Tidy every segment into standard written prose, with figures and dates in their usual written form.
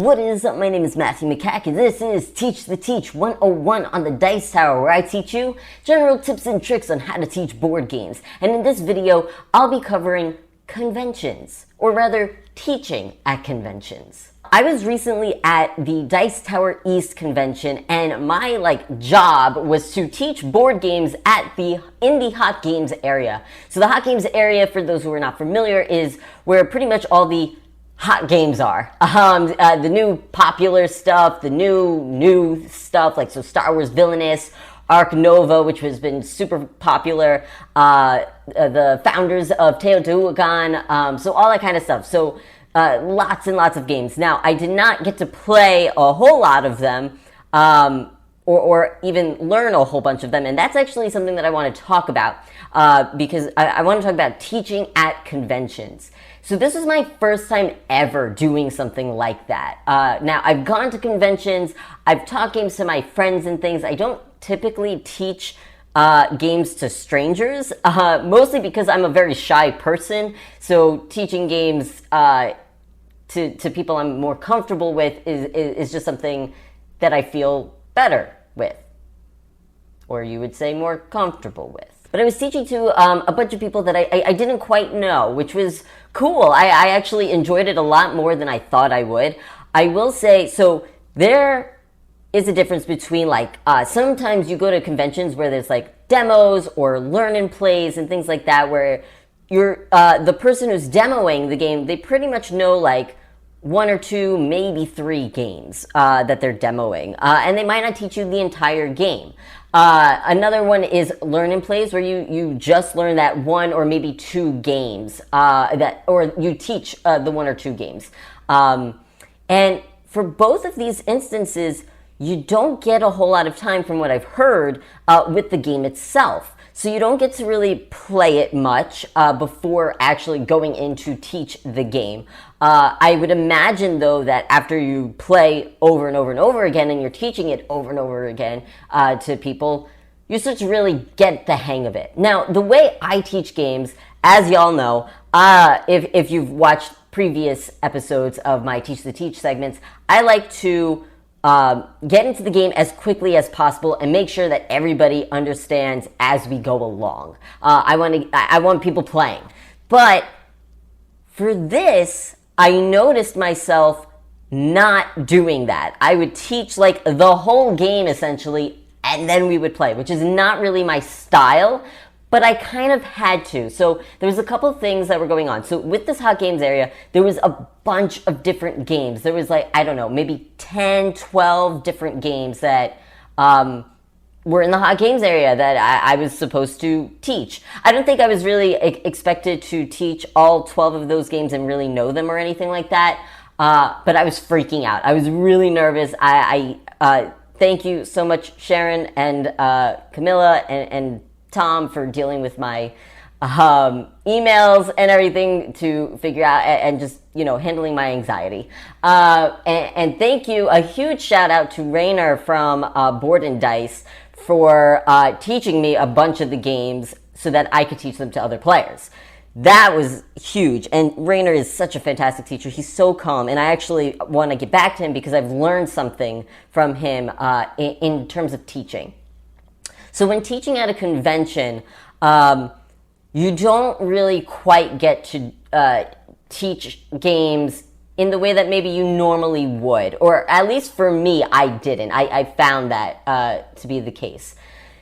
What is up? My name is Melissa Makak, and this is Teach the Teach 101 on the Dice Tower, where I teach you general tips and tricks on how to teach board games. And in this video, I'll be covering conventions, or rather, teaching at conventions. I was recently at the Dice Tower East convention, and my job was to teach board games in the Hot Games area. So the Hot Games area, for those who are not familiar, is where pretty much all the hot games are. The new popular stuff, the new stuff, so Star Wars Villainous, Ark Nova, which has been super popular, the founders of Teotihuacan, so all that kind of stuff. So lots and lots of games. Now, I did not get to play a whole lot of them, or even learn a whole bunch of them, and that's actually something that I want to talk about, because I want to talk about teaching at conventions. So this was my first time ever doing something like that. Now, I've gone to conventions, I've taught games to my friends and things. I don't typically teach games to strangers, mostly because I'm a very shy person, so teaching games to people I'm more comfortable with is just something that I feel better with, or you would say more comfortable with. But I was teaching to a bunch of people that I didn't quite know, which was cool. I actually enjoyed it a lot more than I thought I would. I will say, so there is a difference between sometimes you go to conventions where there's demos or learn and plays and things like that, where you're the person who's demoing the game, they pretty much know one or two, maybe three games that they're demoing, and they might not teach you the entire game. Another one is learn and plays, where you just learn that one or maybe two games, or you teach the one or two games. And for both of these instances, you don't get a whole lot of time, from what I've heard, with the game itself. So you don't get to really play it much before actually going in to teach the game. I would imagine, though, that after you play over and over and over again, and you're teaching it over and over again to people, you start to really get the hang of it. Now, the way I teach games, as y'all know, if you've watched previous episodes of my Teach the Teach segments, I like to get into the game as quickly as possible and make sure that everybody understands as we go along. I want people playing. But for this, I noticed myself not doing that. I would teach the whole game essentially, and then we would play, which is not really my style, but I kind of had to. So there was a couple of things that were going on. So with this Hot Games area, there was a bunch of different games. There was I don't know, maybe 10, 12 different games that were in the Hot Games area that I was supposed to teach. I don't think I was really expected to teach all 12 of those games and really know them or anything like that. But I was freaking out. I was really nervous. I thank you so much, Sharon and Camilla and Tom, for dealing with my emails and everything to figure out, and just, handling my anxiety. And thank you, a huge shout out to Rainer from Board and Dice for teaching me a bunch of the games so that I could teach them to other players. That was huge, and Rainer is such a fantastic teacher. He's so calm, and I actually want to get back to him because I've learned something from him in terms of teaching. So when teaching at a convention, you don't really quite get to teach games in the way that maybe you normally would. Or at least for me, I didn't. I found that to be the case.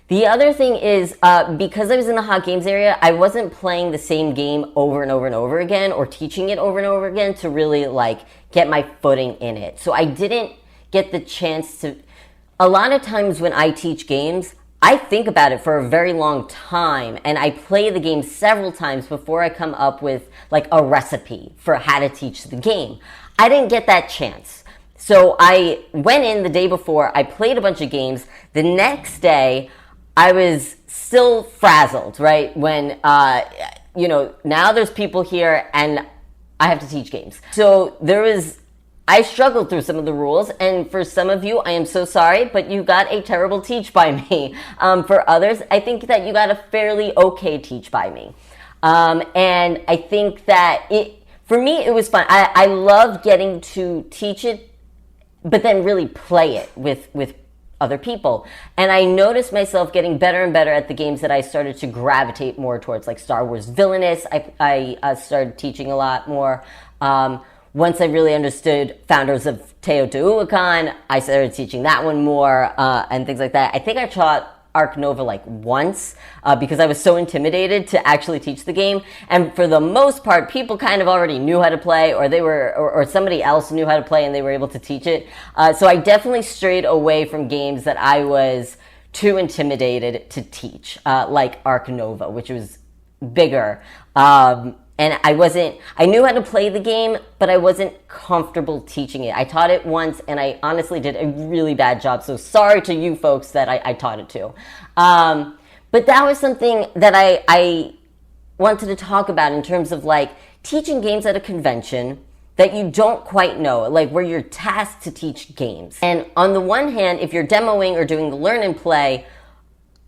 The other thing is, because I was in the Hot Games area, I wasn't playing the same game over and over and over again, or teaching it over and over again to really get my footing in it. So I didn't get the chance to... A lot of times when I teach games, I think about it for a very long time, and I play the game several times before I come up with a recipe for how to teach the game. I didn't get that chance. So I went in the day before, I played a bunch of games. The next day, I was still frazzled, right? When, now there's people here and I have to teach games. So I struggled through some of the rules, and for some of you, I am so sorry, but you got a terrible teach by me. For others, I think that you got a fairly okay teach by me. And I think that for me, it was fun. I love getting to teach it but then really play it with other people. And I noticed myself getting better and better at the games that I started to gravitate more towards, like Star Wars Villainous. I started teaching a lot more. Once I really understood Founders of Teotihuacan, I started teaching that one more, and things like that. I think I taught Arc Nova like once because I was so intimidated to actually teach the game. And for the most part, people kind of already knew how to play, or they were, or somebody else knew how to play and they were able to teach it. So I definitely strayed away from games that I was too intimidated to teach, like Arc Nova, which was bigger. And I knew how to play the game, but I wasn't comfortable teaching it. I taught it once, and I honestly did a really bad job. So sorry to you folks that I taught it to. But that was something that I wanted to talk about in terms of like teaching games at a convention that you don't quite know, like where you're tasked to teach games. And on the one hand, if you're demoing or doing the learn and play,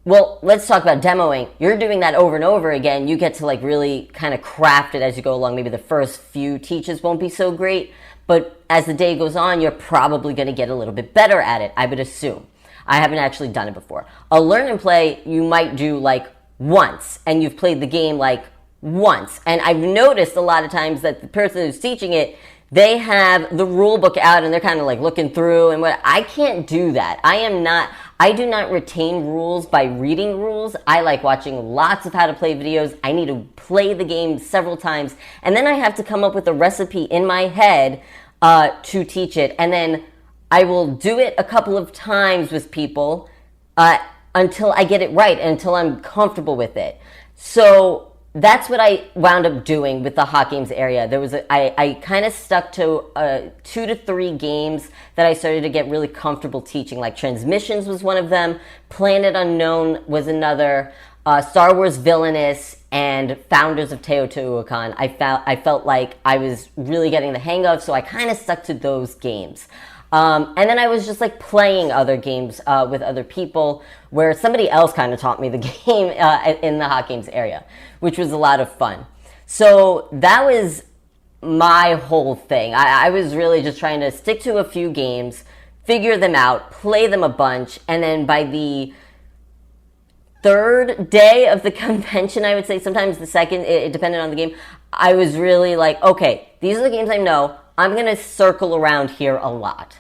well, let's talk about demoing. You're doing that over and over again. You get to like really kind of craft it as you go along. Maybe the first few teaches won't be so great, but as the day goes on, you're probably going to get a little bit better at it, I would assume. I haven't actually done it before. A learn and play, you might do like once, and you've played the game like once. And I've noticed a lot of times that the person who's teaching it, they have the rule book out and they're kind of like looking through, and what I can't do that. I do not retain rules by reading rules. I like watching lots of how to play videos. I need to play the game several times, and then I have to come up with a recipe in my head to teach it. And then I will do it a couple of times with people until I get it right, until I'm comfortable with it. So that's what I wound up doing with the Hot Games area. I kind of stuck to 2 to 3 games that I started to get really comfortable teaching. Like Transmissions was one of them, Planet Unknown was another, Star Wars Villainous, and Founders of Teotihuacan. I felt like I was really getting the hang of, so I kind of stuck to those games. And then I was just like playing other games with other people where somebody else kind of taught me the game in the Hot Games area, which was a lot of fun. So that was my whole thing. I was really just trying to stick to a few games, figure them out, play them a bunch, and then by the third day of the convention, I would say, sometimes the second, it depended on the game, I was really like, okay, these are the games I know. I'm going to circle around here a lot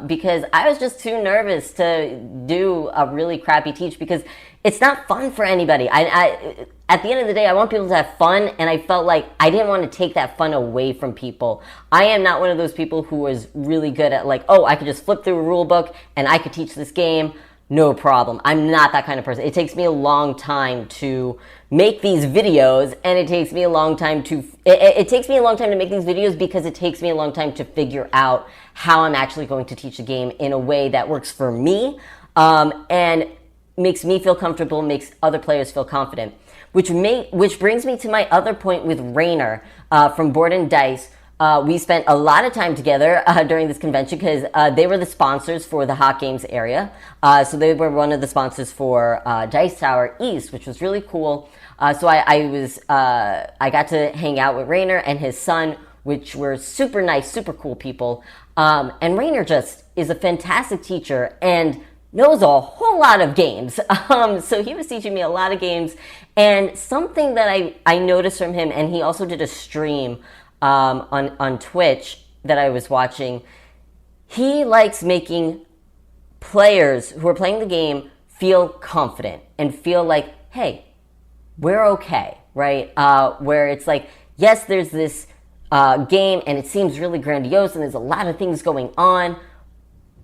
because I was just too nervous to do a really crappy teach because it's not fun for anybody. At the end of the day, I want people to have fun, and I felt like I didn't want to take that fun away from people. I am not one of those people who was really good at like, oh, I could just flip through a rule book and I could teach this game. No problem. I'm not that kind of person. It takes me a long time to make these videos, and it takes me a long time to make these videos because it takes me a long time to figure out how I'm actually going to teach the game in a way that works for me and makes me feel comfortable, makes other players feel confident. Which brings me to my other point with Rainer from Board and Dice. We spent a lot of time together during this convention because they were the sponsors for the Hot Games area. So they were one of the sponsors for Dice Tower East, which was really cool. So I got to hang out with Rainer and his son, which were super nice, super cool people. And Rainer just is a fantastic teacher and knows a whole lot of games. So he was teaching me a lot of games. And something that I noticed from him, and he also did a stream on Twitch that I was watching, he likes making players who are playing the game feel confident and feel like, hey, we're okay, right? Where it's like, yes, there's this game and it seems really grandiose and there's a lot of things going on,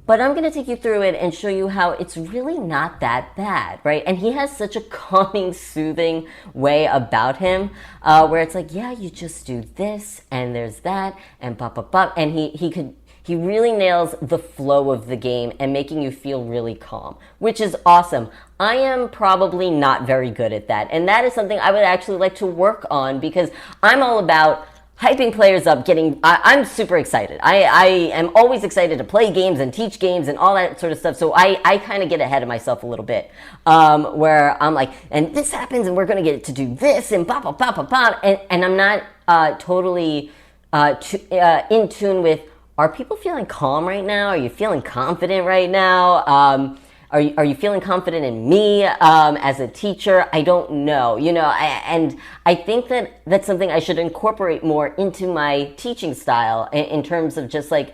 but I'm going to take you through it and show you how it's really not that bad, right? And he has such a calming, soothing way about him where it's like, yeah, you just do this and there's that and pop, pop, pop. And he really nails the flow of the game and making you feel really calm, which is awesome. I am probably not very good at that. And that is something I would actually like to work on because I'm all about hyping players up, I'm super excited. I am always excited to play games and teach games and all that sort of stuff. So I kind of get ahead of myself a little bit, where I'm like, and this happens and we're going to get to do this and pop, pop, pop, pop, pop. And I'm not totally in tune with, are people feeling calm right now? Are you feeling confident right now? Are you feeling confident in me as a teacher? I don't know, and I think that that's something I should incorporate more into my teaching style in terms of just like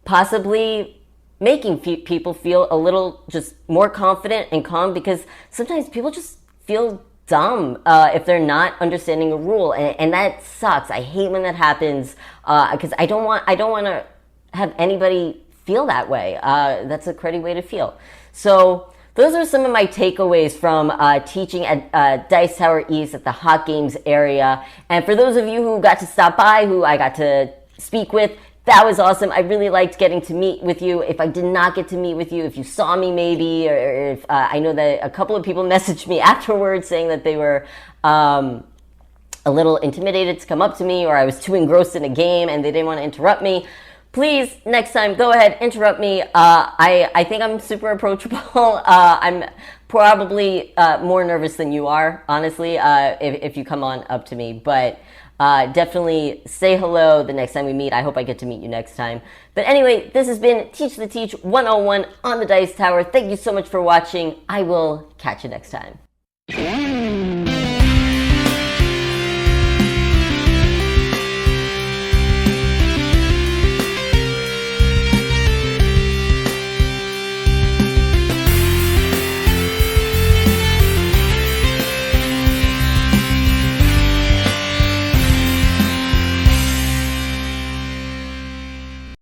possibly making people feel a little just more confident and calm, because sometimes people just feel dumb if they're not understanding a rule, and that sucks. I hate when that happens because I don't want to have anybody feel that way. That's a cruddy way to feel. So those are some of my takeaways from teaching at Dice Tower East at the Hot Games area. And for those of you who got to stop by, who I got to speak with, that was awesome. I really liked getting to meet with you. If I did not get to meet with you, if you saw me maybe, or if I know that a couple of people messaged me afterwards saying that they were a little intimidated to come up to me, or I was too engrossed in a game and they didn't want to interrupt me. Please, next time, go ahead, interrupt me. I think I'm super approachable. I'm probably more nervous than you are, honestly, if you come on up to me. But definitely say hello the next time we meet. I hope I get to meet you next time. But anyway, this has been Teach the Teach 101 on the Dice Tower. Thank you so much for watching. I will catch you next time.